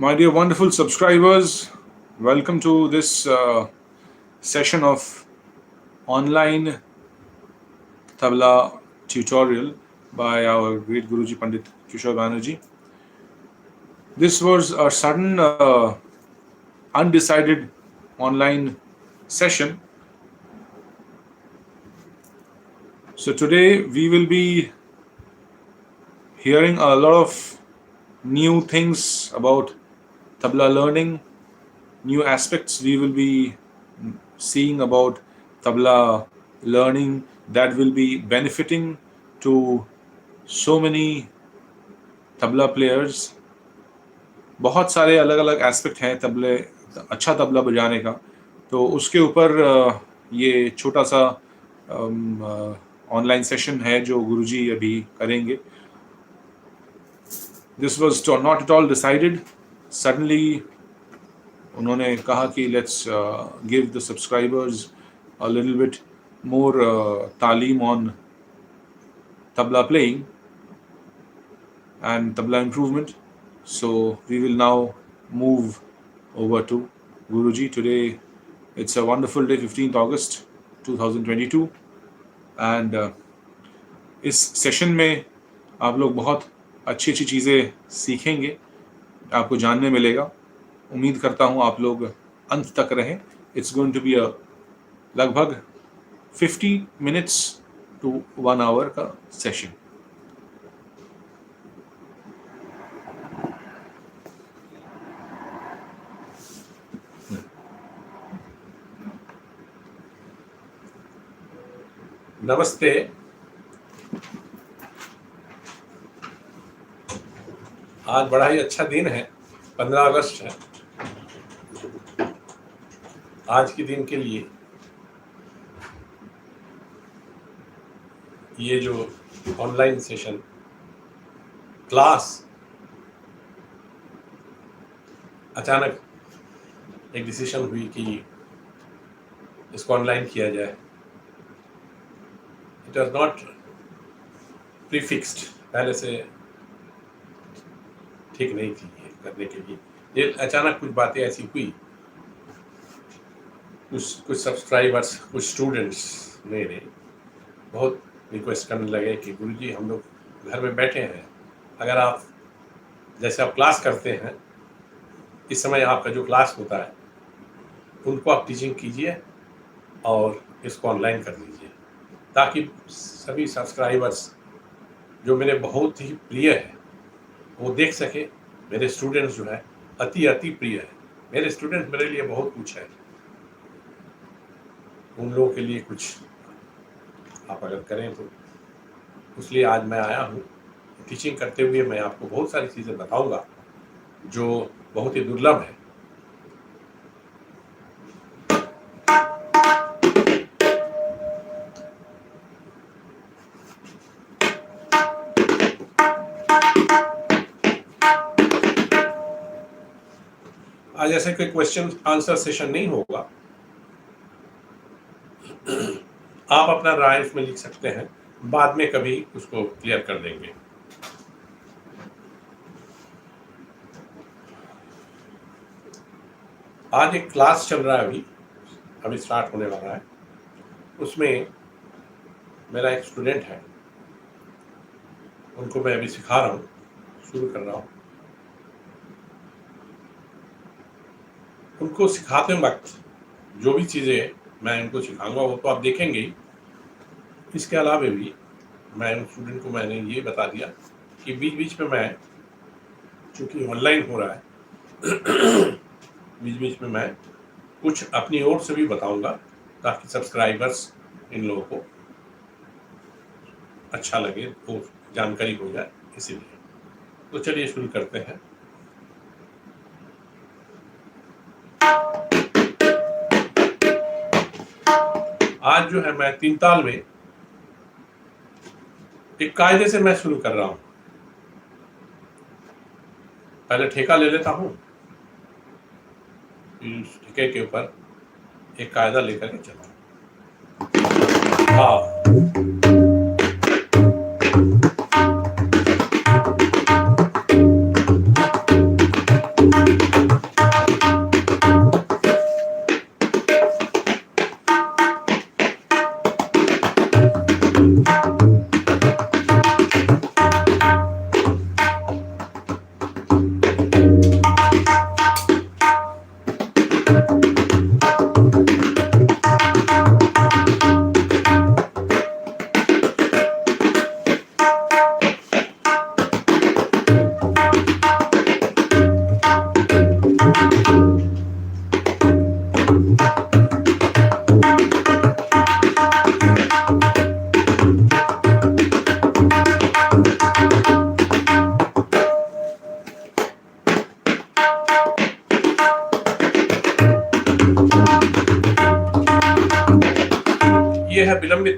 My dear wonderful subscribers, welcome to this session of online tabla tutorial by our great Guruji Pandit Kishore Banerjee. This was a sudden undecided online session. So today we will be hearing a lot of new things about tabla learning, new aspects we will be seeing about tabla learning that will be benefiting to so many tabla players. बहुत सारे अलग अलग aspect हैं तबले अच्छा तबला बजाने का, तो उसके ऊपर ये छोटा सा ऑनलाइन सेशन है जो गुरुजी अभी करेंगे. This was not at all decided. Suddenly उन्होंने कहा कि let's give the subscribers a little bit more तालीम on tabla playing and tabla improvement. So we will now move over to Guruji. Today it's a wonderful day, 15th August 2022, and इस session में आप लोग बहुत अच्छी अच्छी चीज़ें सीखेंगे, आपको जानने मिलेगा. उम्मीद करता हूँ आप लोग अंत तक रहें. It's going to be a लगभग 50 minutes to 1 hour का सेशन. नमस्ते. आज बड़ा ही अच्छा दिन है, 15 अगस्त है. आज के दिन के लिए ये जो ऑनलाइन सेशन क्लास अचानक एक डिसीजन हुई कि इसको ऑनलाइन किया जाए. इट वाज नॉट प्रीफिक्स्ड, पहले से ठीक नहीं थी ये करने के लिए. ये अचानक कुछ बातें ऐसी हुई, कुछ सब्सक्राइबर्स, कुछ स्टूडेंट्स मेरे बहुत रिक्वेस्ट करने लगे कि गुरुजी हम लोग घर में बैठे हैं, अगर आप जैसे आप क्लास करते हैं, इस समय आपका जो क्लास होता है उनको आप टीचिंग कीजिए और इसको ऑनलाइन कर दीजिए, ताकि सभी सब्सक्राइबर्स जो मेरे बहुत ही प्रिय है वो देख सके. मेरे स्टूडेंट्स जो है अति प्रिय है. मेरे स्टूडेंट्स मेरे लिए बहुत कुछ है. उन लोगों के लिए कुछ आप अगर करें तो, इसलिए आज मैं आया हूँ. टीचिंग करते हुए मैं आपको बहुत सारी चीज़ें बताऊंगा जो बहुत ही दुर्लभ है. आज ऐसे कोई क्वेश्चन आंसर सेशन नहीं होगा. आप अपना राय इसमें लिख सकते हैं, बाद में कभी उसको क्लियर कर देंगे. आज एक क्लास चल रहा है, अभी स्टार्ट होने वाला है. उसमें मेरा एक स्टूडेंट है, उनको मैं अभी सिखा रहा हूँ, शुरू कर रहा हूँ. उनको सिखाते वक्त जो भी चीज़ें मैं इनको सिखाऊंगा वो तो आप देखेंगे ही. इसके अलावा भी मैं उन स्टूडेंट को मैंने ये बता दिया कि बीच बीच में मैं, चूँकि ऑनलाइन हो रहा है, बीच बीच में मैं कुछ अपनी ओर से भी बताऊंगा, ताकि सब्सक्राइबर्स इन लोगों को अच्छा लगे, वो जानकारी हो जाए. इसीलिए तो चलिए शुरू करते हैं. आज जो है मैं 3 ताल में एक कायदे से मैं शुरू कर रहा हूं. पहले ठेका ले लेता हूं, इस ठेके के ऊपर एक कायदा लेकर के चला. हाँ,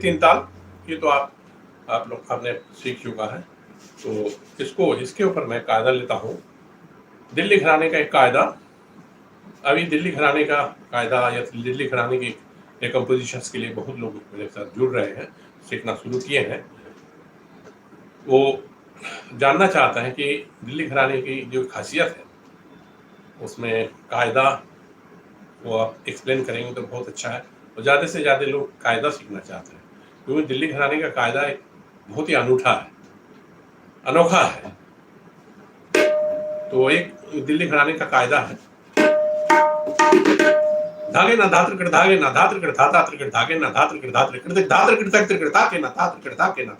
तीन ताल, ये तो आप लोग आपने सीख चुका है। तो इसके ऊपर मैं कायदा लेता हूँ। दिल्ली घराने का एक कायदा, अभी दिल्ली घराने का कायदा या दिल्ली घराने की कंपोजिशंस के लिए बहुत लोग मेरे साथ जुड़ रहे हैं, सीखना शुरू किए हैं। वो जानना चाहते हैं कि दिल्ली घराने की जो खासियत है उसमें कायदा वो आप एक्सप्लेन करेंगे तो बहुत अच्छा है, और ज़्यादा से ज़्यादा लोग कायदा सीखना चाहते हैं, क्योंकि दिल्ली घराने का कायदा एक बहुत ही अनूठा है, अनोखा है। तो एक दिल्ली घराने का कायदा है, धागे ना धात्र कर धागे ना धात्र कर धाता त्रिकट धागे ना धात्र कर धात्र कृतक धात्र कृतक त्रिकट धागे ना धात्र कर धागे ना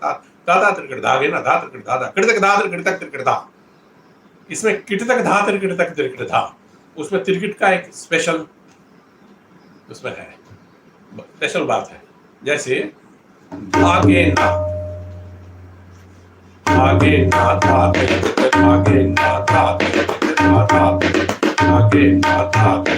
धाता त्रिकट धागे ना धात्र कर धाता कृतक धात्र कृतक त्रिकट धा। इसमें कृतक धात्र कृतक त्रिकट धा, उसमें त्रिकट का एक स्पेशल उसमें है, स्पेशल बात है। जैसे धागे ना धागे ना धागे धागे ना धागे धागे ना धागे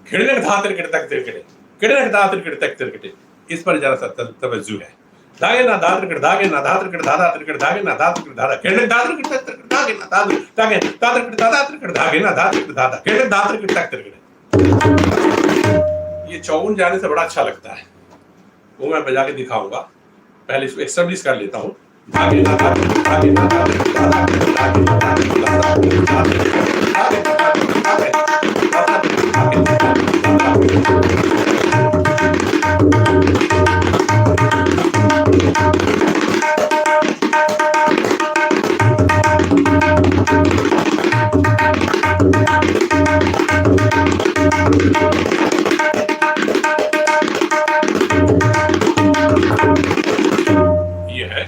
घृणक धात्र कृतक तिरकटे घृणक धात्र कृतक तिरकटे, इस पर जरा सा तवज्जो है। धागे ना धात्र कृत धागे ना धात्र कृत धाधा त्रिकट धागे ना धात्र कृत धाधा घृणक धात्र कृतक तिरकट धागे ना धात्र धागे धात्र कृत धाधा त्रिकट धागे ना धात्र कृत धाधा घृणक धात्र कृतक तिरकटे। ये चौगुन जाने से बड़ा अच्छा लगता है, वो मैं बजा के दिखाऊंगा। पहले इसको एस्टेब्लिश कर लेता हूँ। धागे ना धात्र धागे ना धात्र धाधा धागे ना धात्र धागे धागे धागे ये है।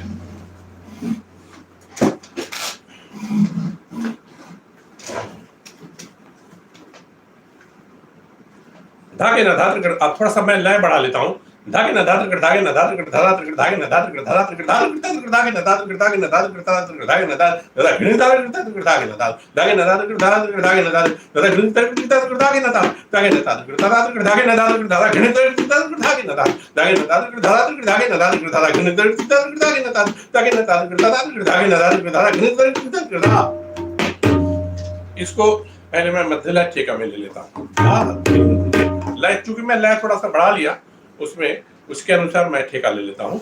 धागे ना धात्र कर, अब थोड़ा सा मैं लय बढ़ा लेता हूँ। धागे ना धात्र कर धागे ना धात्र कर धाधा त्रिकट धागे ना धात्र कर धाधा त्रिकट धागे ना धात्र कर धागे ना धात्र कर धाधा त्रिकट धागे ना धाधा घृणित धात्र कर धागे ना धात्र धागे ना धात्र कर धाधा त्रिकट धागे ना धात्र धाधा घृणित धात्र कर धागे ना धात्र धागे ना धात्र कर धाधा त्रिकट धागे ना धात्र कर धाधा घृणित धात्र कर धागे ना धात्र धागे ना धात्र कर धाधा त्रिकट धागे ना धात्र कर धाधा घृणित धात्र कर धागे ना धात्र धागे ना धात्र कर धाधा त्रिकट धागे ना धात्र कर धाधा घृणित धात्र कर धागा। इसको पहले मैं मध्य लय ठेका में ले लेता हूँ। लय चूंकि मैं लय थोड़ा सा बढ़ा लिया उसमें, उसके अनुसार मैं ठेका ले लेता हूँ।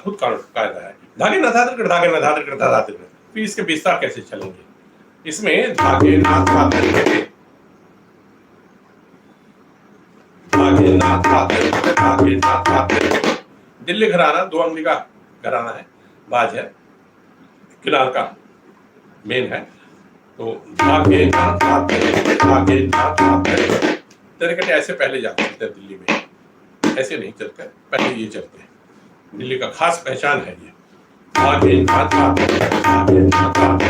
अद्भुत कायदा है। धागे न धागे धागे न धागे धागे, फिर इसके विस्तार कैसे चलेंगे? इसमें धागे ना धागे धागे ना धागे धागे ना धागे। दिल्ली घराना 2 अंगली का घराना है, बाज है, किलार का मेन है। तो धागे ना धागे धागे ना धागे तरीके ऐसे पहले जाते हैं दिल्ली में, ऐसे नहीं चलते, पहले ये चलते हैं। दिल्ली का खास पहचान है ये। धागे ना धागे धागे ना धागे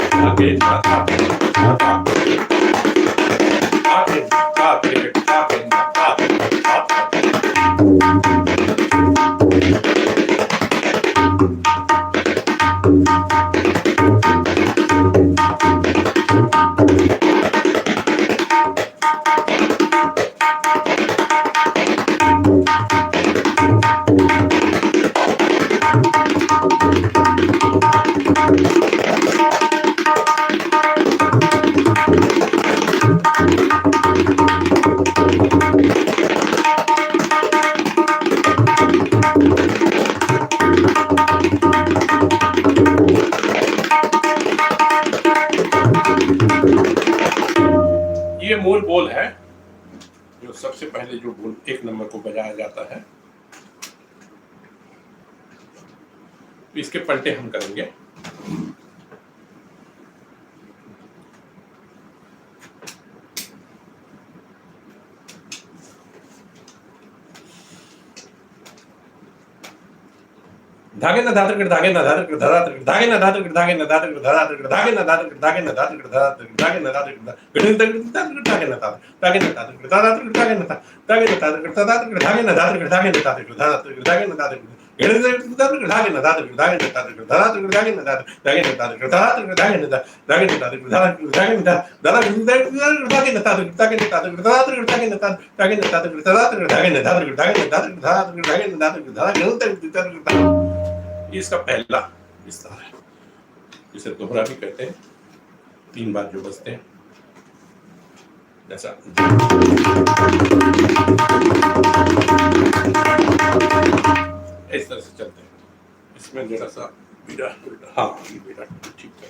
धागे ना धागे धागे धागे धागे धागे ना धागे। ये मूल बोल है, जो सबसे पहले जो बोल 1 नंबर को बजाया जाता है। इसके पलटे हम करेंगे। धागे न धागे धागे न धागे धागे धागे न धागे धागे न धागे धागे धागे न धागे धागे न धागे धागे न धागे धागे न धागे न धागे न धागे धागे न धागे न धागे धागे न धागे धागे न धागे धागे न धागे धागे न धागे धागे न धागे धागे न धागे धागे न धागे धागे न धागे न धागे धागे न धागे धागे न धागे धागे न धागे धागे न धागे धागे न धागे धागे। इसका पहला विस्तार है, इसे दोहरा भी कहते हैं। 3 बार जो बजते हैं, जैसा इस तरह से चलते हैं। इसमें जरा सा बीड़ा उल्टा, हाँ ये बीड़ा ठीक है,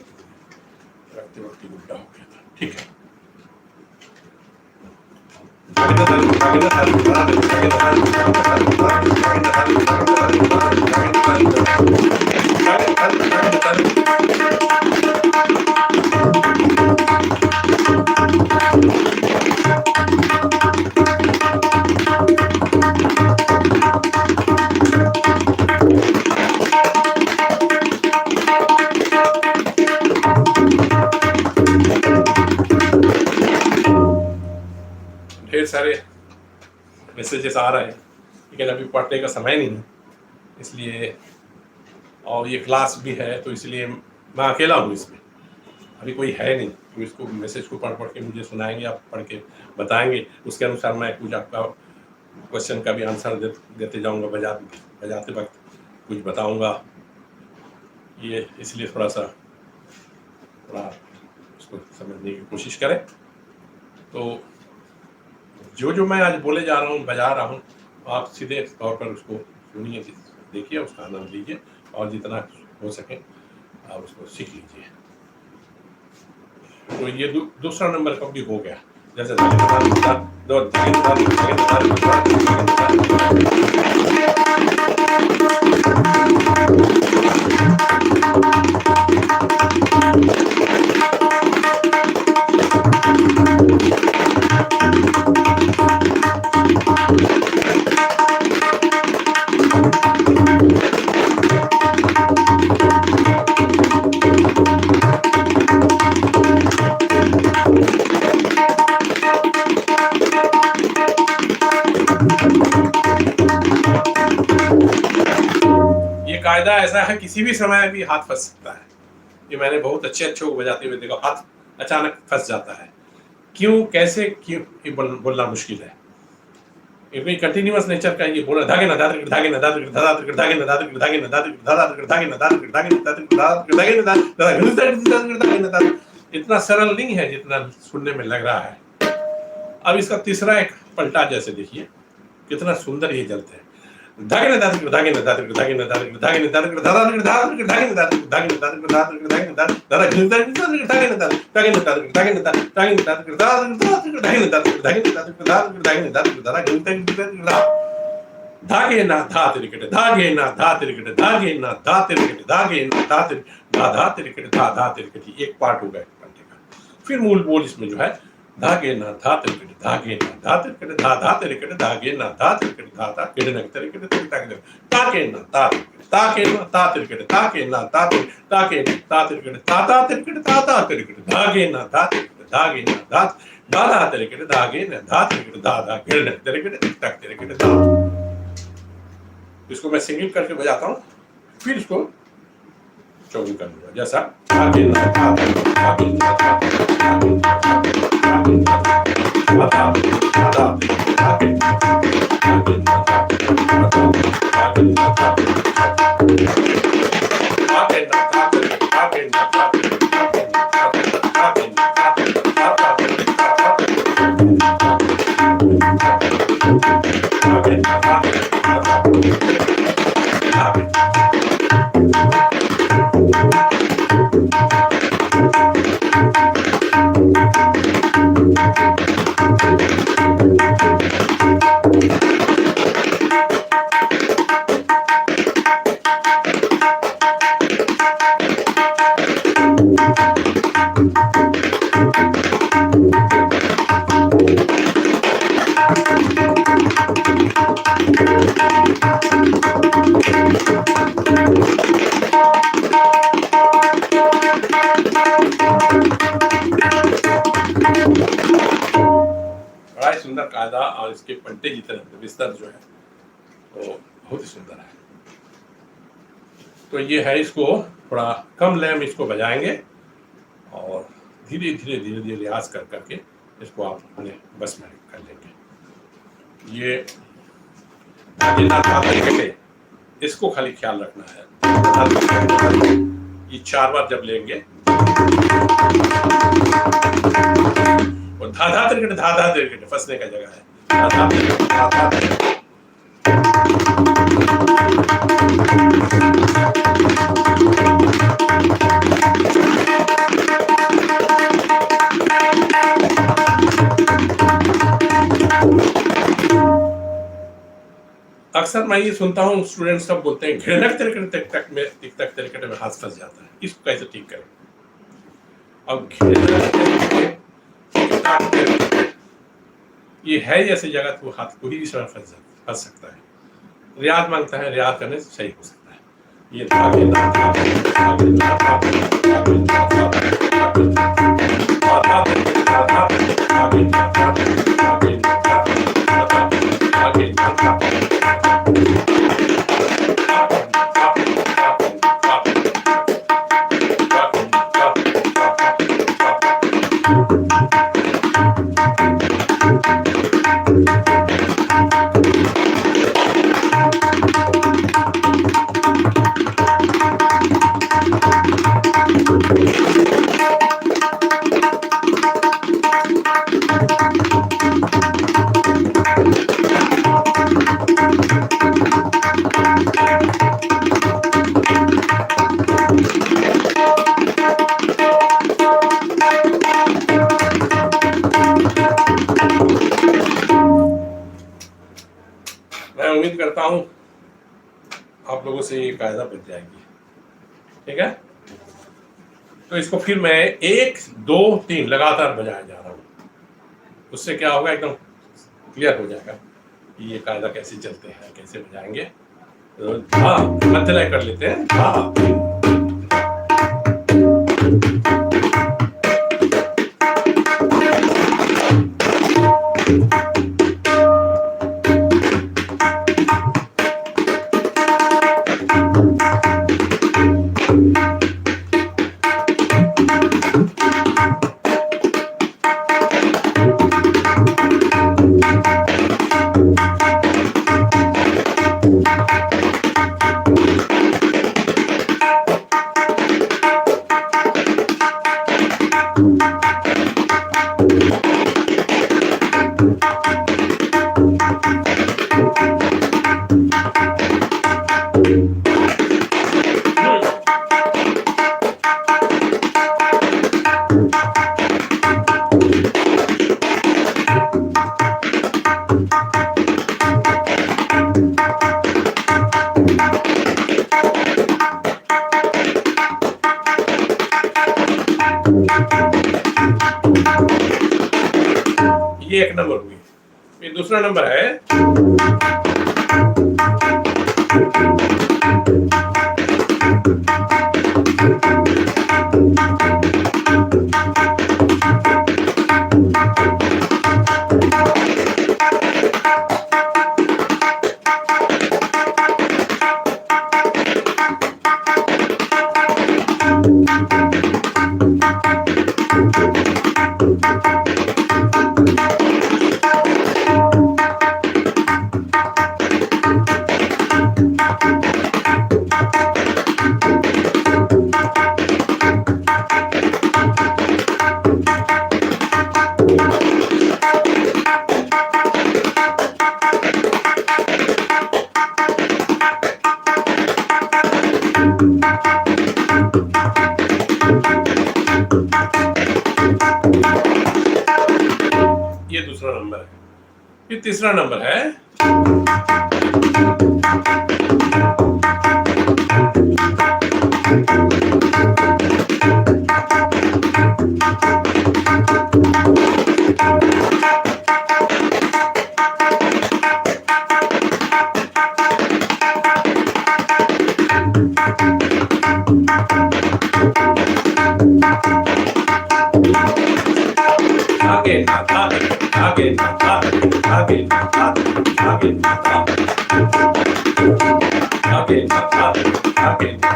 रखते वक्त उल्टा हो गया था, ठीक है। ढेर सारे मैसेजेस आ रहे हैं, लेकिन अभी पढ़ने का समय नहीं है, इसलिए, और ये क्लास भी है तो इसलिए मैं अकेला हूँ इसमें, अभी कोई है नहीं तो इसको मैसेज को पढ़ के मुझे सुनाएंगे, आप पढ़ के बताएंगे, उसके अनुसार मैं कुछ आपका क्वेश्चन का भी आंसर देते जाऊँगा, बजाते वक्त कुछ बताऊँगा। ये इसलिए थोड़ा उसको समझने की कोशिश करें। तो जो मैं आज बोले जा रहा हूँ, बजा रहा हूँ, आप सीधे तौर पर उसको सुनिए, देखिए, उसका आनंद लीजिए, और जितना हो सके आप उसको सीख लीजिए। तो ये दूसरा नंबर कब भी हो गया, जैसे कायदा ऐसा है, किसी भी समय भी हाथ फंस सकता है। ये मैंने बहुत अच्छे को बजाते हुए देखा, हाथ अचानक फंस जाता है। क्यों, कैसे, क्यों, ये बोलना मुश्किल है। क्योंकि कंटिन्यूअस नेचर का ये बोलना, धागे ना धागे धागे ना धागे धागे धागे ना धागे धागे ना धागे धागे धागे ना धागे धागे ना धागे धागे ना धागे, इतना सरल नहीं है जितना सुनने में लग रहा है। अब इसका तीसरा एक पलटा जैसे देखिए, कितना सुंदर ये जलते हैं। धागे दात धागे दात धागे दात धागे दात धागे दात धागे दात धागे दात धागे दात धागे दात धागे दात धागे दात धागे दात धागे दात धागे दात धागे दात धागे दात धागे ना धा तिरकट धागे ना धा तिरकट धागे ना धा तिरकट धागे ना धा धा तिरकट धा तिरकट एक पार्ट हो गया पंटे का। फिर मूल बोल इसमें जो है धागे ना धा तिरकट धागे ना धा तिरकट धा तिरकट धागे ना धा तिरकट धा किडनक तिरकट तिरकट ताके ना ता ताके ना ता तिरकट ताके ना ता ताके ता तिरकट ता तिरकट ता तिरकट धागे ना धा तिरकट धागे ना धा तिरकट धागे ना धा तिरकट धा किडनक तिरकट तक तिरकट धा। इसको मैं सिंगिंग करके बजाता हूँ, फिर इसको चौगिंग कर लूंगा जैसा धागे ना धा धागे ना धा धागे ना धागे ना धा धागे ना सुंदर कायदा और इसके पंटे जितने विस्तार जो है वो बहुत ही सुंदर है। तो ये है, इसको थोड़ा कम लय में इसको बजाएंगे और धीरे धीरे रियाज कर करके इसको आप अपने बस में कर लेंगे। ये इसको खाली ख्याल रखना है, ये 4 बार जब लेंगे और धा तिरकट फंसने का जगह है। धा तिरकट अक्सर मैं ये सुनता हूँ स्टूडेंट्स सब बोलते हैं घिरनक तिरकट टिक तक तिरकट में हाथ फंस जाता है, इसको कैसे ठीक करें। अब ये है ऐसी जगह तो हाथ को ही फंस सकता है। रियाज मांगता है, रियाज करने से सही हो सकता है। ये धागे उम्मीद करता हूं आप लोगों से ये कायदा बन जाएगी। ठीक है, तो इसको फिर मैं 1 2 3 लगातार बजाया जा रहा हूं, उससे क्या होगा, एकदम क्लियर हो जाएगा कि ये कायदा कैसे चलते हैं, कैसे बजाएंगे। तो धा मध्य लय कर लेते हैं। धा ये एक नंबर हुई। फिर दूसरा नंबर है ये दूसरा नंबर है। फिर तीसरा नंबर है आगे ना आगे आगे ना आगे आगे ना आगे ना आगे ना आगे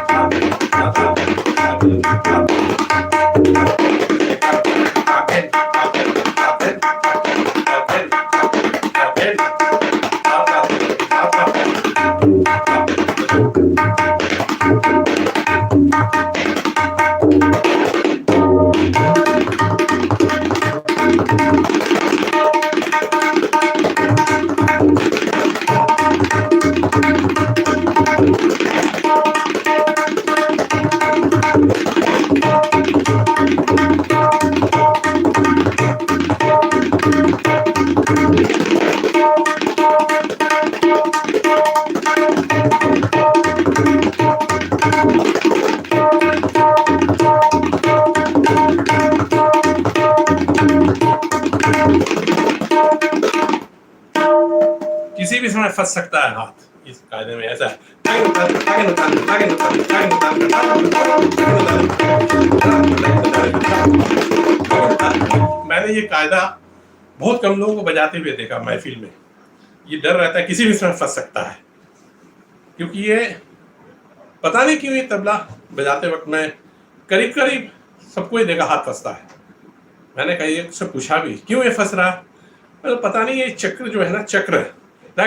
किसी भी समय फंस सकता है हाथ इस कायदे में। ऐसा मैंने ये कायदा बहुत कम लोगों को बजाते हुए देखा महफिल में। ये डर रहता है किसी भी समय फंस सकता है, क्योंकि ये पता नहीं क्यों ये तबला बजाते वक्त मैं करीब करीब सबको ये देखा हाथ फंसता है। मैंने कहा ये से पूछा भी क्यों ये फंस रहा है, तो पता नहीं ये चक्र जो है ना, चक्र वो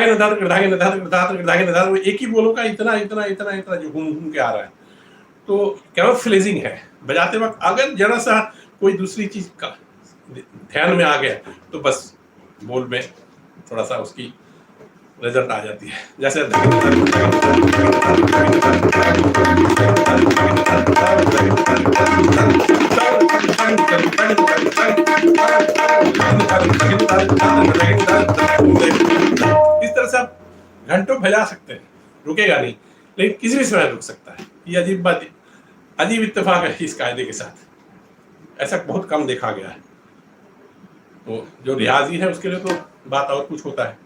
एक ही बोलो का इतना इतना इतना इतना जो घूम घूम के आ रहा है। तो कैमोफ्लेजिंग है। बजाते वक्त अगर जरा सा कोई दूसरी चीज का ध्यान में आ गया तो बस बोल में थोड़ा सा उसकी रिजल्ट आ जाती है। जैसे इस तरह से आप घंटों बजा सकते हैं, रुकेगा नहीं, लेकिन किसी भी समय रुक सकता है। ये अजीब बात, अजीब इत्तेफाक है इस कायदे के साथ। ऐसा बहुत कम देखा गया है। तो जो रियाजी है उसके लिए तो बात और कुछ होता है।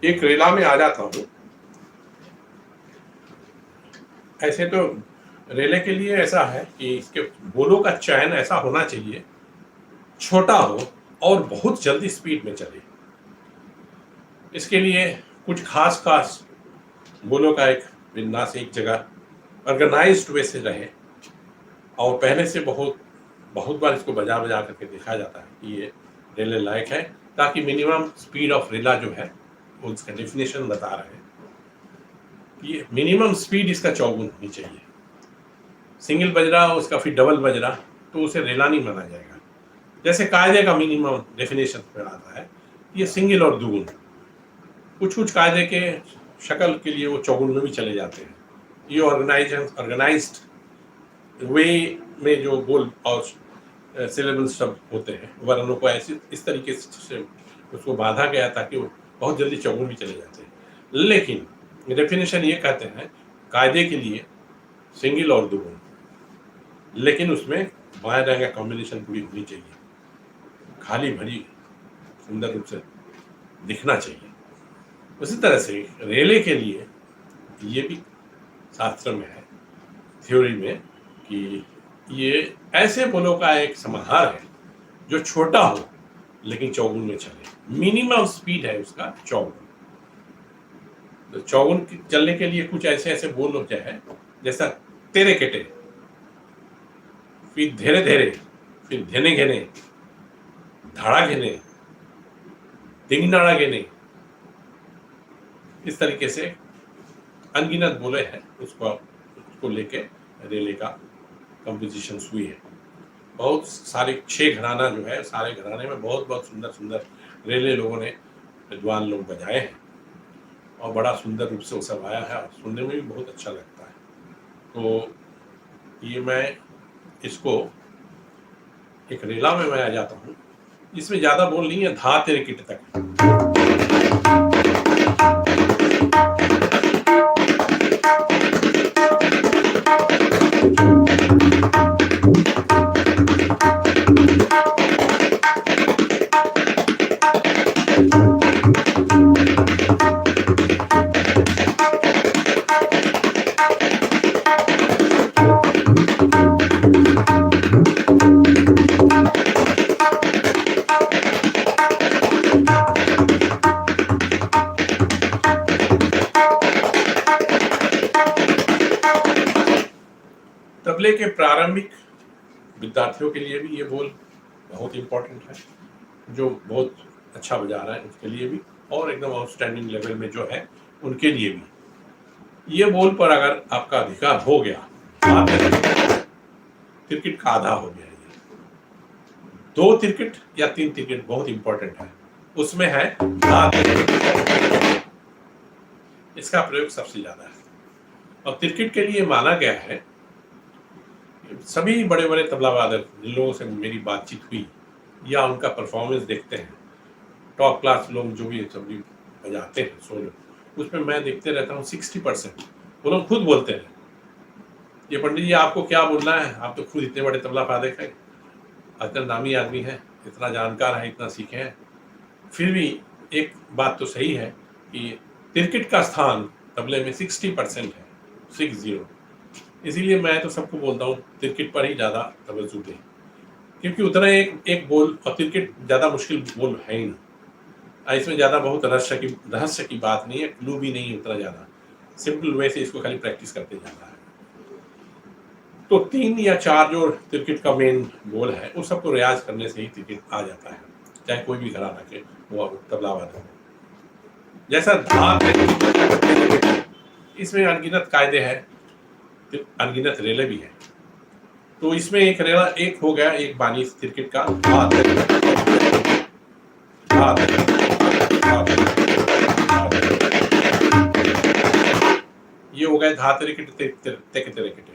एक रेला में आ जाता हूँ। ऐसे तो रेले के लिए ऐसा है कि इसके बोलों का चयन ऐसा होना चाहिए, छोटा हो और बहुत जल्दी स्पीड में चले। इसके लिए कुछ खास बोलों का एक विन्यास एक जगह ऑर्गेनाइज्ड वे से रहे, और पहले से बहुत बार इसको बजा बजा करके देखा जाता है कि ये रेले लायक है, ताकि मिनिमम स्पीड ऑफ रेला जो है वो उसका डेफिनेशन बता रहे हैं कि मिनिमम स्पीड इसका 54 होनी चाहिए। सिंगल बज रहा उसका फिर डबल बज रहा तो उसे रेला नहीं माना जाएगा। जैसे कायदे का मिनिमम डेफिनेशन पर आता है, ये सिंगल और दुगुन, कुछ कायदे के शक्ल के लिए वो चौगुन में भी चले जाते हैं। ये ऑर्गेनाइज्ड वे में जो बोल और सिलेबल्स सब होते हैं, वर्णों को ऐसे इस तरीके से उसको बांधा गया ताकि वो बहुत जल्दी चौगुन भी चले जाते हैं। लेकिन डेफिनेशन ये कहते हैं कायदे के लिए सिंगल और दुगुन, लेकिन उसमें बाएं दाएं का कॉम्बिनेशन पूरी होनी चाहिए, खाली भरी सुंदर रूप से दिखना चाहिए। उसी तरह से रेले के लिए ये भी शास्त्र में है, थ्योरी में, कि ये ऐसे बोलों का एक समाहार है जो छोटा हो लेकिन चौगुन में चले। मिनिमम स्पीड है उसका चौगुन। तो चौगुन चलने के लिए कुछ ऐसे बोल होते हैं, जैसा तेरे केटे, फिर धीरे धीरे, फिर घेने घेने, धाड़ा घेने, दिंगनाड़ा घेने, इस तरीके से अनगिनत बोले हैं। उसको लेके रेले का कंपोजिशन हुई है। बहुत सारे 6 घराना जो है, सारे घराने में बहुत सुंदर रेले लोगों ने, विद्वान लोग बजाए हैं और बड़ा सुंदर रूप से वो सब आया है और सुनने में भी बहुत अच्छा लगता है। तो ये मैं इसको एक रेला में मैं आ जाता हूँ, इसमें ज़्यादा बोल नहीं है, धा तेरे किट तक। तबले के प्रारंभिक विद्यार्थियों के लिए भी ये बोल बहुत इम्पोर्टेंट है, जो बहुत अच्छा बजा रहा है उसके लिए भी, और एकदम आउटस्टैंडिंग लेवल में जो है उनके लिए भी। ये बोल पर अगर आपका अधिकार हो गया, तिरकिट का आधा हो गया, ये 2 तिरकिट या 3 तिरकिट बहुत इंपॉर्टेंट है, उसमें है इसका प्रयोग सबसे ज्यादा है। और तिरकिट के लिए माना गया है, सभी बड़े बड़े तबला वादक जिन लोगों से मेरी बातचीत हुई या उनका परफॉर्मेंस देखते हैं, टॉप क्लास लोग जो भी सभी बजाते हैं सोलो, उसमें मैं देखते रहता हूँ 60% वो लोग खुद बोलते हैं, ये पंडित जी आपको क्या बोलना है, आप तो खुद इतने बड़े तबला वादक हैं, इतना नामी आदमी है, इतना जानकार है, इतना सीखे हैं, फिर भी एक बात तो सही है कि तिरकिट का स्थान तबले में 60% है, 60। इसीलिए मैं तो सबको बोलता हूँ तिरकिट पर ही ज़्यादा तवज्जो दें, क्योंकि उतना एक बोल, और तिरकिट ज़्यादा मुश्किल बोल है ही नहीं, इसमें ज़्यादा बहुत रहस्य की बात नहीं है, क्लू भी नहीं उतना ज़्यादा, सिंपल वे से इसको खाली प्रैक्टिस करते जाना है। तो 3 या 4 जो तिरकिट का मेन बोल है, उस सबको रियाज करने से ही तिरकिट आ जाता है, चाहे कोई भी घराना के वो तबला वादक हो। जैसा धार, इसमें अनगिनत कायदे हैं, अनगिनत रेले भी है। तो इसमें एक रेला एक हो गया, एक बानी तिरकिट का ये हो गए धा तिरकिट तिरकिट,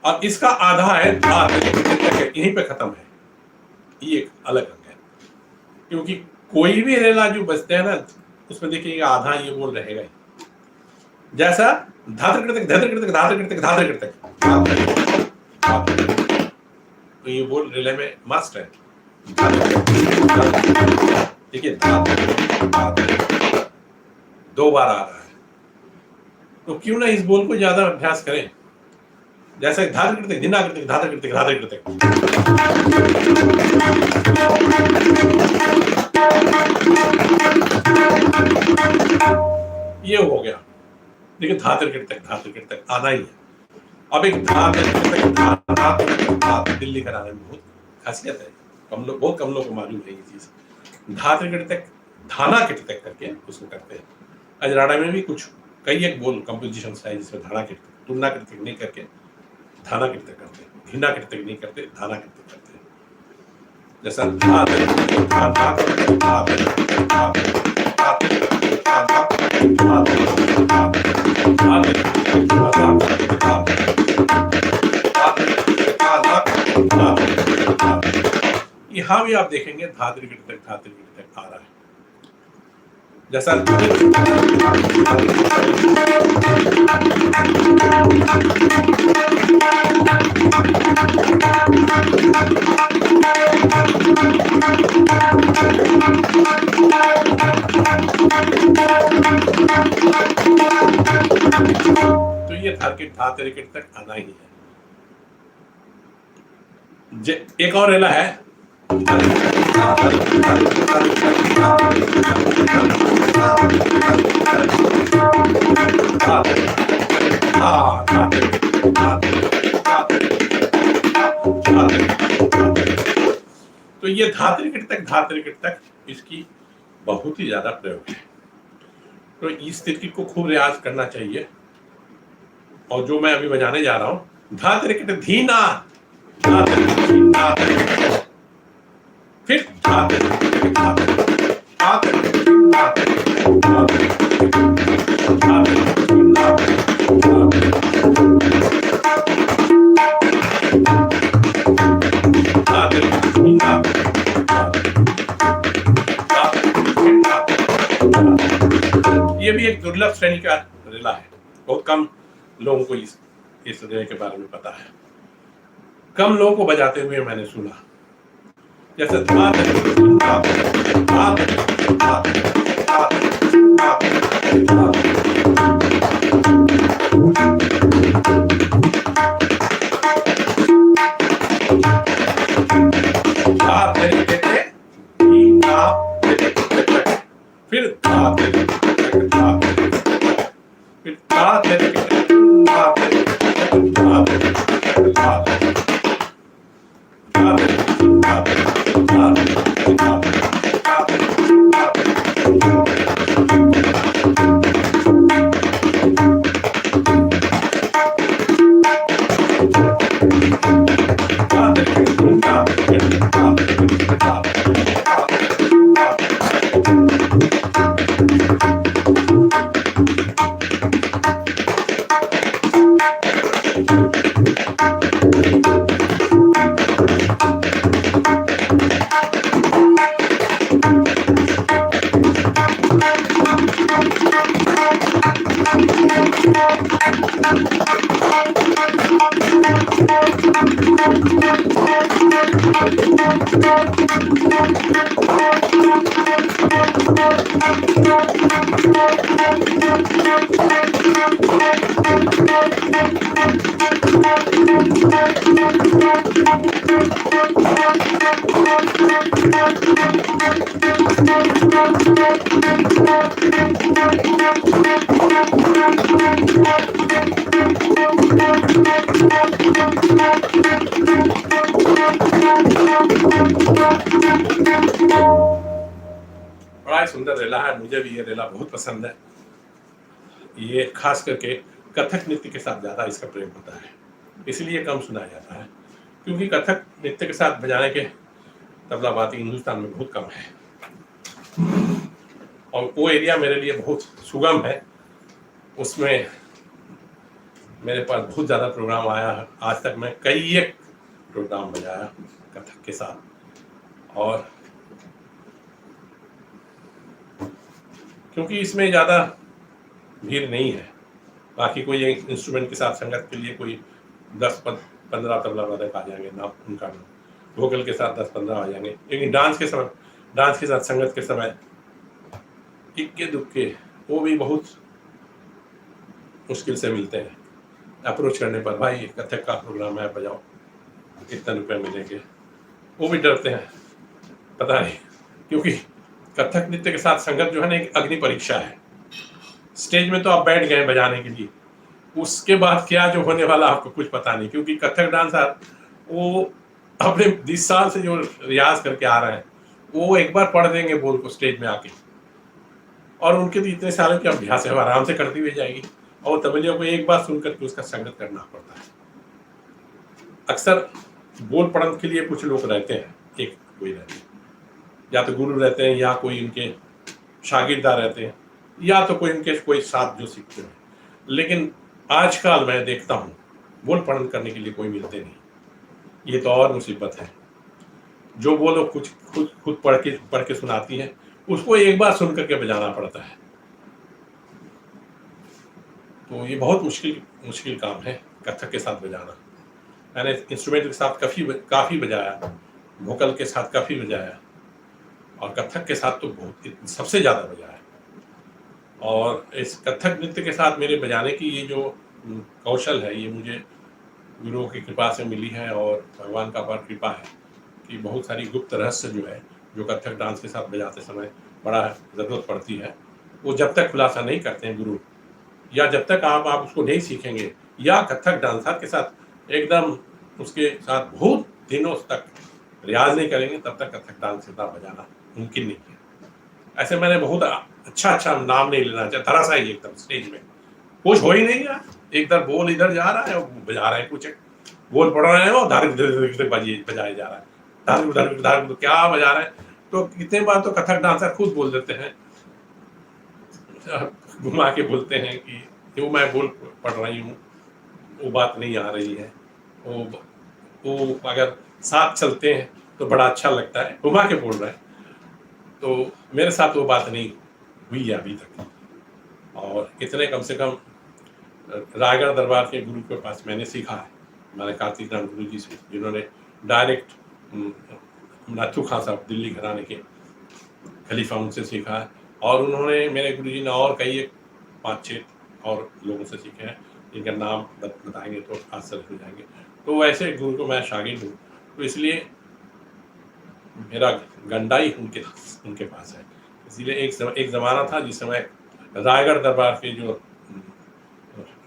और इसका आधा है धा तिरकिट, यहीं पे खत्म है। ये एक अलग अंग है, क्योंकि कोई भी रेला जो बजते हैं ना, उसमें देखिएगा आधा ये बोल रहेगा ही, जैसा तो ये बोल रिले में मस्ट है। देखिए 2 बार आ रहा है, तो क्यों ना इस बोल को ज्यादा अभ्यास करें, जैसे धार करते धिना करते धार करते धार करते, ये हो गया। लेकिन धा तिरकिट तक आना ही है। अब एक धा तिरकिट तक दिल्ली कराने में बहुत खासियत है, बहुत कम लोग को मालूम है ये चीज। धा तिरकिट तक धाना किट तक करके उसको करते हैं। अजराड़ा में भी कुछ कई एक बोल कंपोजिशन है जिसमें धाना किट तुलना किट तक नहीं करके धाना किट तक करते हैं, घिना किट तक नहीं करते, धाना किट तक करते हैं। जैसा यहाँ भी आप देखेंगे धातु तक आ रहा है। जैसा तो ये धातु तक आना ही है। एक और रेला है, तो ये धातु तक इसकी बहुत ही ज्यादा प्रयोग है। तो इस तिरकिट को खूब रियाज करना चाहिए। और जो मैं अभी बजाने जा रहा हूं, धा तिरकिट धीना, फिर ये भी एक दुर्लभ श्रेणी का रेला है। बहुत कम लोगों को इस रेले के बारे में पता है, कम लोगों को बजाते हुए मैंने सुना। जैसे फिर बड़ा सुंदर रेला है। मुझे भी ये रेला बहुत पसंद है। ये खास करके कथक नृत्य के साथ ज्यादा इसका प्रयोग होता है, इसलिए कम सुना जाता है, क्योंकि कथक नृत्य के साथ बजाने के तबलाबाती हिंदुस्तान में बहुत कम है। और वो एरिया मेरे लिए बहुत सुगम है, उसमें मेरे पास बहुत ज़्यादा प्रोग्राम आया है। आज तक मैं कई एक प्रोग्राम बजाया कथक के साथ। और क्योंकि इसमें ज़्यादा भीड़ नहीं है, बाकी कोई इंस्ट्रूमेंट के साथ संगत के लिए कोई 10-15 तबला वादक आ जाएंगे ना, उनका वोकल के साथ 10-15 आ जाएंगे। लेकिन डांस के साथ संगत के समय इक्के दुक्के वो भी बहुत मुश्किल से मिलते हैं। अप्रोच करने पर भाई कथक का प्रोग्राम है, बजाओ, इतने रुपए मिलेंगे, वो भी डरते हैं, पता नहीं, क्योंकि कथक नृत्य के साथ संगत जो है ना एक अग्नि परीक्षा है। स्टेज में तो आप बैठ गए बजाने के लिए, उसके बाद क्या जो होने वाला आपको कुछ पता नहीं, क्योंकि कथक डांसर वो अपने 20 साल से जो रियाज करके आ रहे हैं, वो एक बार पढ़ देंगे बोल को स्टेज में आके, और उनके तो इतने सालों के अभ्यास है, वो आराम से करती हुई जाएगी। और तबलिया को एक बार सुन करके उसका संगत करना पड़ता है। अक्सर बोल पढ़न के लिए कुछ लोग रहते हैं, एक कोई रहते हैं, या तो गुरु रहते हैं, या कोई उनके शागिर्दा रहते हैं, या तो कोई उनके कोई साथ जो सीखते हैं। लेकिन आजकल मैं देखता हूँ बोल पढ़न करने के लिए कोई मिलते नहीं। ये तो और मुसीबत है। जो वो लोग कुछ खुद पढ़ के सुनाती हैं, उसको एक बार सुन करके बजाना पड़ता है। तो ये बहुत मुश्किल काम है कथक के साथ बजाना। मैंने इंस्ट्रूमेंट के साथ काफ़ी बजाया, वोकल के साथ काफ़ी बजाया, और कथक के साथ तो बहुत सबसे ज़्यादा बजाया। और इस कथक नृत्य के साथ मेरे बजाने की ये जो कौशल है, ये मुझे गुरुओं की कृपा से मिली है, और भगवान का अपार कृपा है कि बहुत सारी गुप्त रहस्य जो है, जो कथक डांस के साथ बजाते समय बड़ा ज़रूरत पड़ती है, वो जब तक खुलासा नहीं करते हैं गुरु, या जब तक आप उसको नहीं सीखेंगे, या कथक डांसर के साथ एकदम उसके साथ बहुत दिनों तक रियाज नहीं करेंगे, तब तक कथक डांस के साथ बजाना मुमकिन नहीं है। ऐसे मैंने बहुत अच्छा नाम नहीं लेना चाहिए, धराशायी ही एकदम स्टेज में कुछ हो ही नहीं रहा। एक तरफ बोल इधर जा रहा है और बजा रहे हैं, कुछ बोल पढ़ रहे हैं और धार्मिक बजाया जा रहा है, धार्मिक क्या बजा रहे हैं। तो कितने बार तो कथक डांसर खुद बोल देते हैं, घुमा के बोलते हैं कि जो मैं बोल पढ़ रही हूँ वो बात नहीं आ रही है। वो अगर साथ चलते हैं तो बड़ा अच्छा लगता है, घुमा के बोल रहे हैं। तो मेरे साथ वो बात नहीं हुई है अभी तक। और इतने कम से कम रायगढ़ दरबार के गुरु के पास मैंने सीखा है, हमारे कार्तिक राम गुरु जी से, जिन्होंने डायरेक्ट नथु खां साहब दिल्ली घराने के खलीफा, उनसे सीखा है। और उन्होंने मेरे गुरु जी ने और कई 5-6 और लोगों से सीखे हैं, जिनका नाम बताएंगे तो आश्चर्य हो जाएंगे। तो वैसे गुरु को मैं शागिर्द हूँ, तो इसलिए मेरा गंडा ही उनके पास है। इसीलिए एक ज़माना था जिस समय रायगढ़ दरबार की जो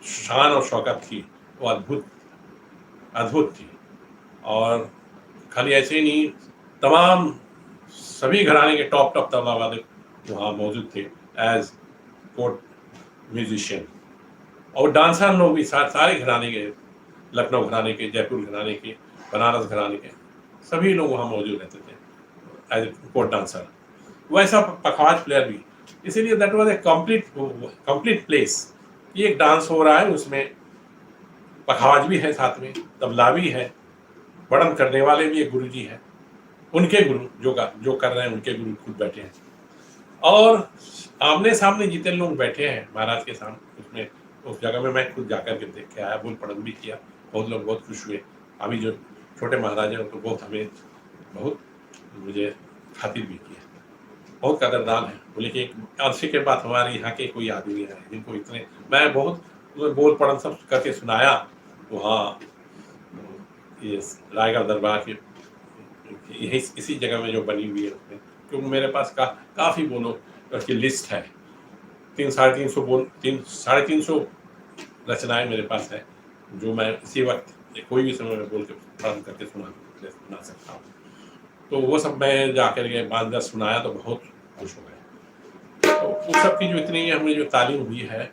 शान और शौकत थी वो अद्भुत थी। और खाली ऐसे ही नहीं, तमाम सभी घराने के टॉप तबला वादक वहाँ मौजूद थे एज कोर्ट म्यूजिशियन। और डांसर लोग भी सारे घराने के, लखनऊ घराने के, जयपुर घराने के, बनारस घराने के, सभी लोग वहाँ मौजूद रहते थे एज कोर्ट डांसर। वैसा पखवाज प्लेयर भी। इसीलिए that was a complete place. ये एक डांस हो रहा है, उसमें पखवाज भी है, साथ में तबला भी है, वर्णन करने वाले भी एक गुरु जी हैं, उनके गुरु जो कर रहे हैं उनके गुरु खुद बैठे हैं, और आमने सामने जितने लोग बैठे हैं महाराज के सामने, उसमें उस जगह में मैं खुद जाकर के देख के आया, बोल पढ़न भी किया। बहुत लोग बहुत खुश हुए। अभी जो छोटे महाराज हैं तो बहुत मुझे खातिर भी किया, बहुत कदरदान है। बोले कि एक अर्से के बाद हमारे यहाँ के कोई आदमी है जिनको इतने, मैं बहुत बोल पढ़न सब करके सुनाया। तो हाँ, ये रायगढ़ दरबार के यही इसी जगह में जो बनी हुई है उसमें, क्योंकि मेरे पास काफ़ी बोलो उसकी लिस्ट है, 300-350 रचनाएं मेरे पास है, जो मैं इसी वक्त कोई भी समय में बोल के पढ़ करके सुना सकता हूँ। तो वो सब मैं जाकर के 5-10 सुनाया तो बहुत खुश हो गए। तो उस सब की जो इतनी हमें जो तालीम हुई है,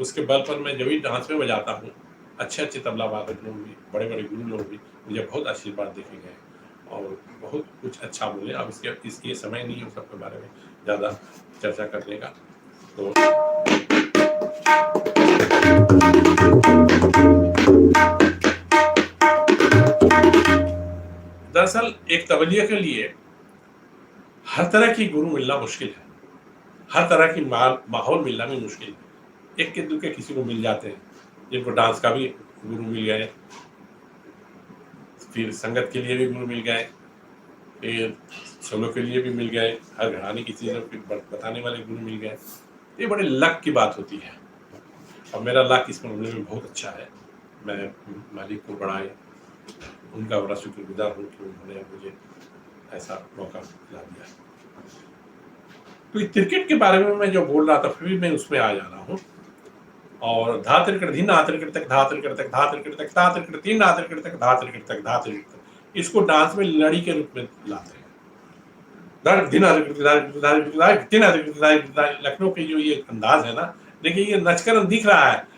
उसके बल पर मैं जब भी डांस में बजाता हूँ, अच्छे तबला वादक लोग भी, बड़े बड़े गुरु लोग भी मुझे बहुत आशीर्वाद देखे गए और बहुत कुछ अच्छा बोले। अब ये समय नहीं है उस सबके बारे में ज़्यादा चर्चा करने का। तो दरअसल एक तबलिया के लिए हर तरह की गुरु मिलना मुश्किल है, हर तरह की माहौल मिलना भी मुश्किल है। एक के दुखे किसी को मिल जाते हैं, जिनको डांस का भी गुरु मिल गए, फिर संगत के लिए भी गुरु मिल गए, फिर सोलो के लिए भी मिल गए, हर घराने की चीज़ों को बताने वाले गुरु मिल गए। ये बड़े लक की बात होती है, और मेरा लक इस मामले में बहुत अच्छा है। मैं मालिक को बड़ा उनका बड़ा शुक्रगुजार हूँ कि उन्होंने मुझे ऐसा मौका दिला दिया। तो क्रिकेट के बारे में मैं जो बोल रहा था फिर भी मैं उसमें आ जा रहा हूँ। और धा त्रिकट धी ना त्रिकट तक धा त्रिकट तक धा त्रिकट तक धा त्रिकट तीन ना त्रिकट तक धा त्रिकट तक धा त्रिकट तक, इसको डांस में लड़ी के रूप में लाते हैं। लखनऊ की जो ये अंदाज है ना, देखिए ये नचकरन दिख रहा है।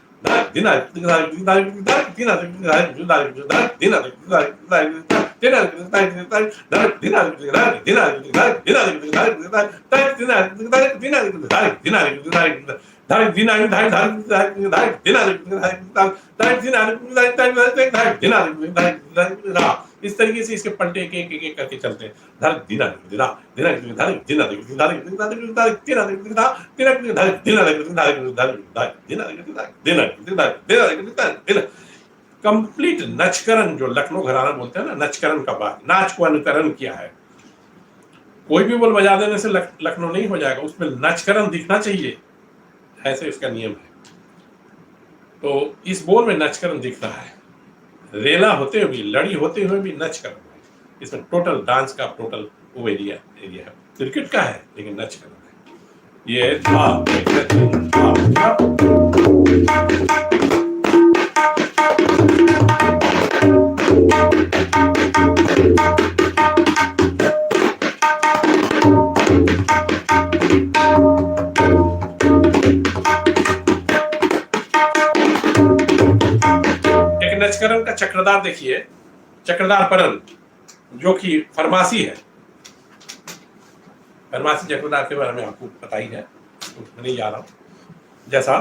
इस तरीके से इसके पलटे एक एक एक करके चलते हैं। कंप्लीट नचकरण, जो लखनऊ घराना बोलते हैं ना, नचकरण का बात, नाच को अनुकरण किया है। कोई भी बोल बजा देने से लखनऊ नहीं हो जाएगा, उसमें नचकरण दिखना चाहिए, ऐसे इसका नियम है। तो इस बोल में नचकरण दिख रहा है, रेला होते हुए भी, लड़ी होते हुए भी नचकरण है। इसमें टोटल डांस का टोटल वो एरिया है, क्रिकेट का है लेकिन नचकरण है। ये नचकरण का चक्रधार देखिए, चक्रधार परन जो कि फरमासी है। फरमासी चक्रधार के बारे में आपको पता ही है, मैं नहीं जा रहा हूं। जैसा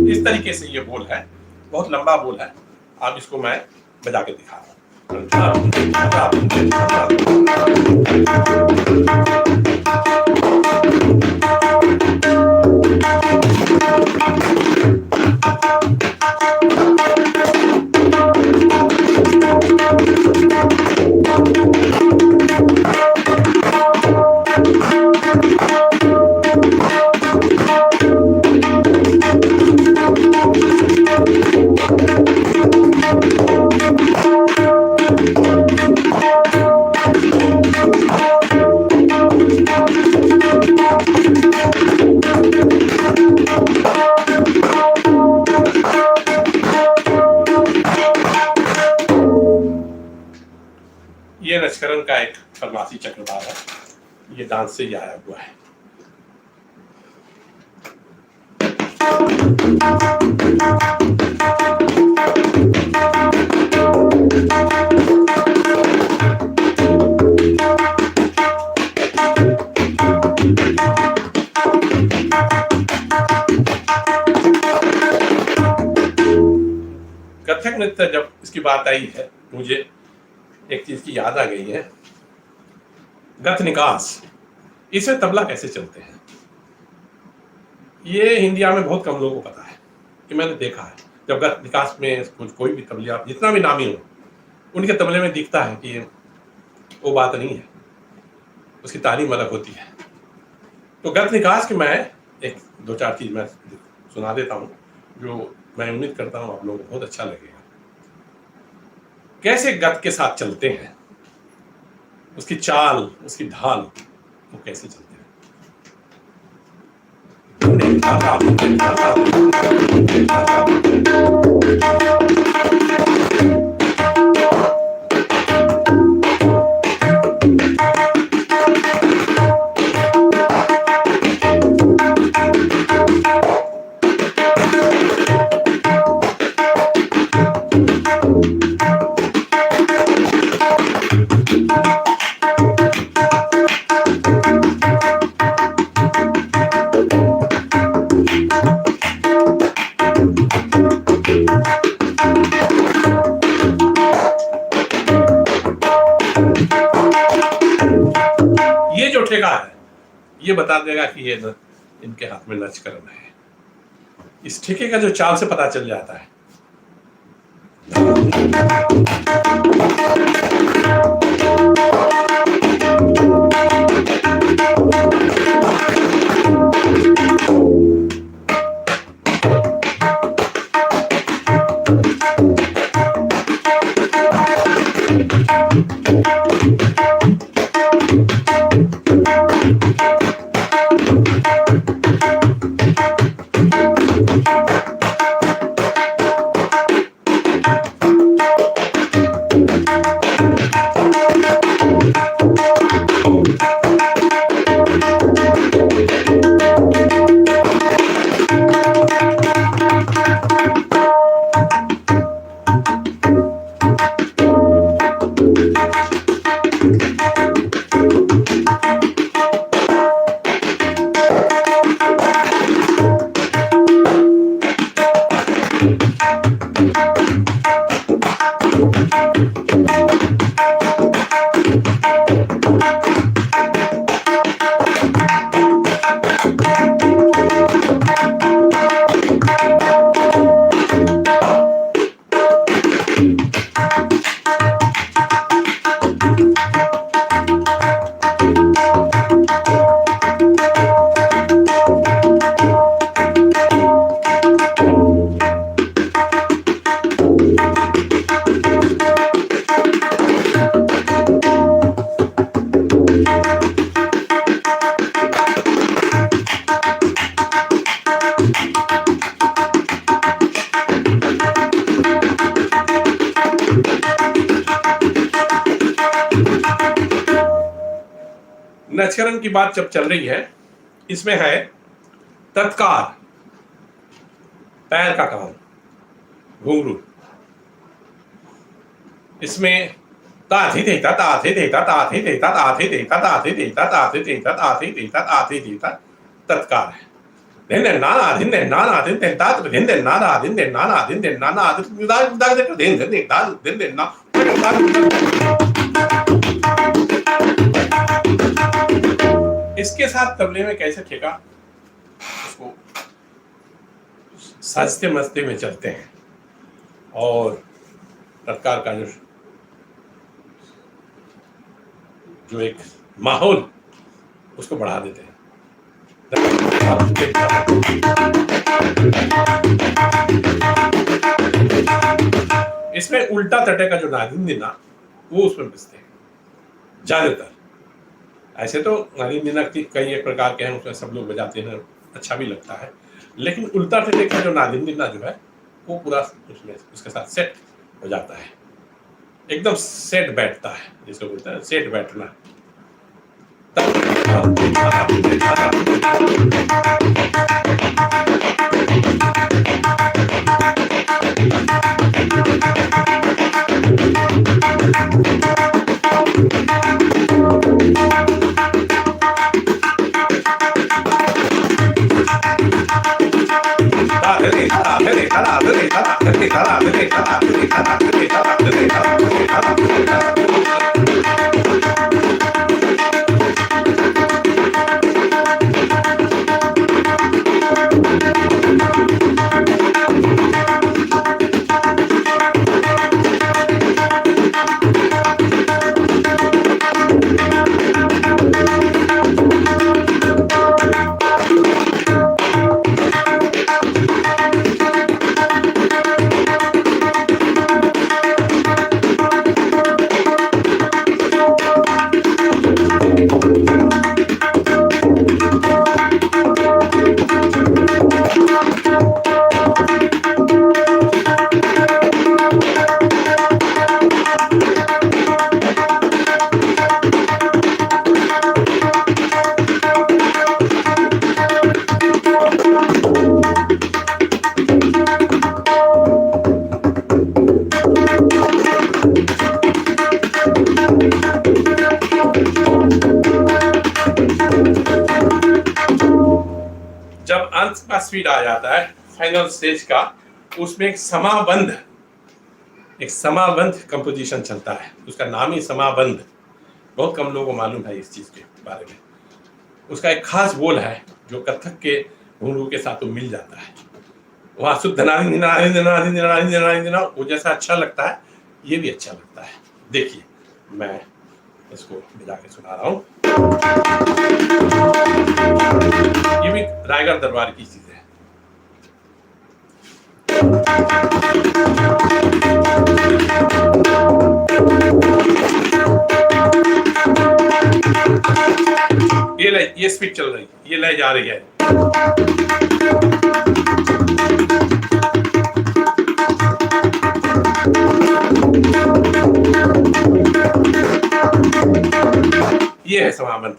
इस तरीके से ये बोल है, बहुत लंबा बोल है। अब इसको मैं बजा के दिखा रहा हूँ। ये नचकरण का एक फरमासी चक्रधार है, ये डांस से ही आया हुआ है। कथक नृत्य, जब इसकी बात आई है, मुझे एक चीज की याद आ गई है, गत निकास। इसमें तबला कैसे चलते हैं, ये इंडिया में बहुत कम लोगों को पता है। कि मैंने देखा है, जब गत निकास में कोई भी तबलिया, जितना भी नामी हो, उनके तबले में दिखता है कि वो बात नहीं है, उसकी तालीम अलग होती है। तो गत निकास की मैं एक दो चार चीज मैं सुना देता हूँ, जो मैं उम्मीद करता हूँ आप लोगों को बहुत अच्छा लगेगा। कैसे गत के साथ चलते हैं, उसकी चाल, उसकी ढाल, वो कैसे चलते हैं। ये बता देगा कि ये इनके हाथ में नचकरण है। इस ठेके का जो चाल से पता चल जाता है। नचकरण की बात जब चल रही है, इसमें है तत्कार, पैर का काम, घुंघरू। इसमें ताथी देता ताथी देता ताथी देता ताथी देता ताथी देता ताथी देता ताथी देता ताथी देता तत्कार है। दिन दिन नाना दिन दिन नाना दिन दिन तात दिन दिन नाना दिन दिन नाना दिन दिन नाना दिन दिन दिन दिन दिन ना। इसके साथ तबले में कैसे ठेका उसको साजते मस्ते में चलते हैं और तत्कार का जो एक माहौल उसको बढ़ा देते हैं। इसमें उल्टा तटे का जो नागिन दिना वो उसमें बजते हैं ज्यादातर। ऐसे तो नागिन दिना कई एक प्रकार के हैं, उसमें सब लोग बजाते हैं, अच्छा भी लगता है। लेकिन उल्टा तटे का जो नागिन दिना जो है वो पूरा उसमें उसके साथ सेट हो जाता है, एकदम सेट बैठता है, जिसको बोलते हैं सेट बैठना। जब अंत का स्पीड आ जाता है फाइनल स्टेज का, उसमें एक समाबंध कंपोजिशन चलता है, उसका नाम ही समाबंध। बहुत कम लोगों को मालूम है इस चीज के बारे में। उसका एक खास बोल है जो कथक के घुंघरू के साथ तो मिल जाता है। वहाँ शुद्ध नारी नारी नारी नारी नारी नारी वो जैसा अच्छा लगता है, ये भी अच्छा लगता है। देखिए मैं इसको बजा के सुना रहा हूँ। ये भी रायगढ़ दरबार की चीज है। ये लय, ये स्पीड चल रही, ये लय जा रही है। ये है समाबंध।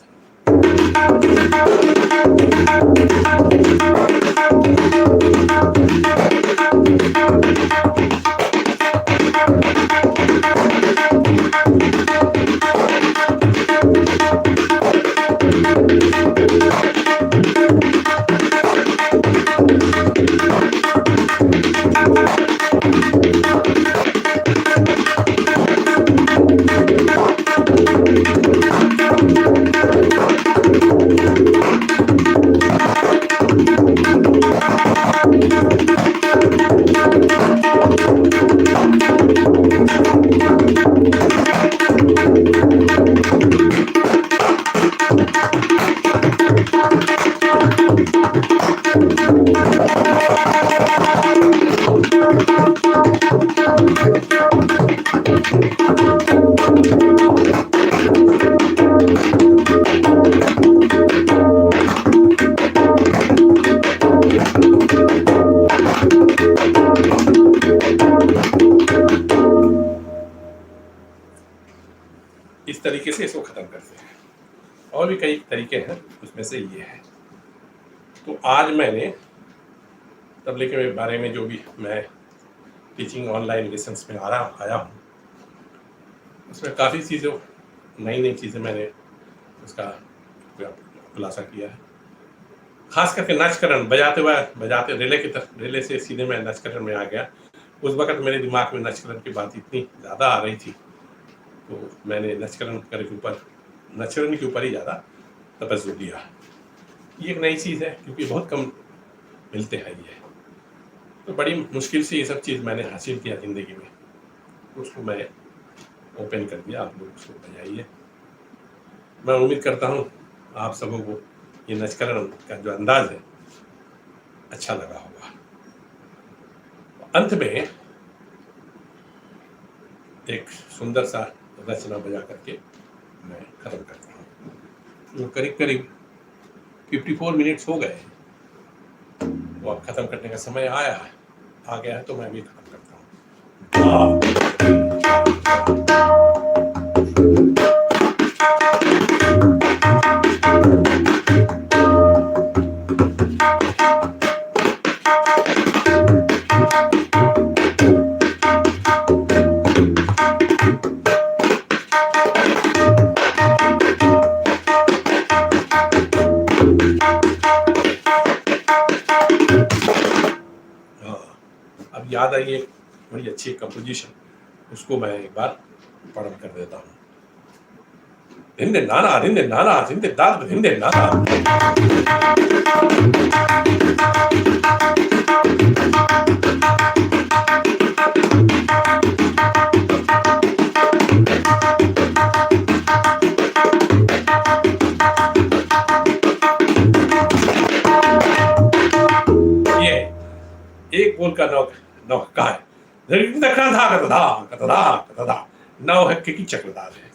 इस तरीके से इसको खत्म करते हैं। और भी कई तरीके हैं, उसमें से ये है। तो आज मैंने तबले के बारे में जो भी मैं टीचिंग ऑनलाइन लेसन्स में आया हूँ, उसमें काफ़ी चीज़ों नई नई चीज़ें मैंने उसका खुलासा किया है। खास करके नचकरण बजाते रेले से सीधे मैं नचकरण में आ गया। उस वक्त मेरे दिमाग में नचकरण की बात इतनी ज़्यादा आ रही थी, तो मैंने नचकरण के ऊपर ही ज़्यादा तवज्जो दिया। ये एक नई चीज़ है क्योंकि बहुत कम मिलते हैं ये, तो बड़ी मुश्किल से ये सब चीज़ मैंने हासिल किया ज़िंदगी में, तो उसको मैं ओपन कर दिया। आप लोग उसको बजाइए। मैं उम्मीद करता हूँ आप सबों को ये नचकरण का जो अंदाज है अच्छा लगा होगा। अंत में एक सुंदर सा रचना बजा करके मैं खत्म करता हूँ। जो करीब 54 मिनट्स हो गए, वो अब खत्म करने का समय आ गया है, तो मैं भी खत्म करता हूँ। अब याद आई एक बड़ी अच्छी कंपोजिशन, उसको मैं एक बार पढ़ कर देता हूँ। धिंदे नाना धिंदे नाना धिंदे दाद धिंदे नाना। ये एक बोल का नौ का है। नौ है कि चक्रधार है।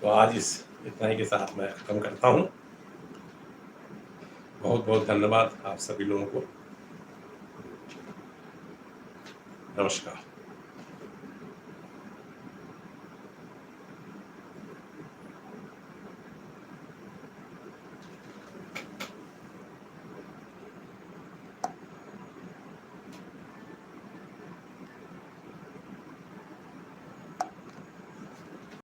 तो आज इस इतना ही के साथ मैं खत्म करता हूँ। बहुत बहुत धन्यवाद आप सभी लोगों को। नमस्कार।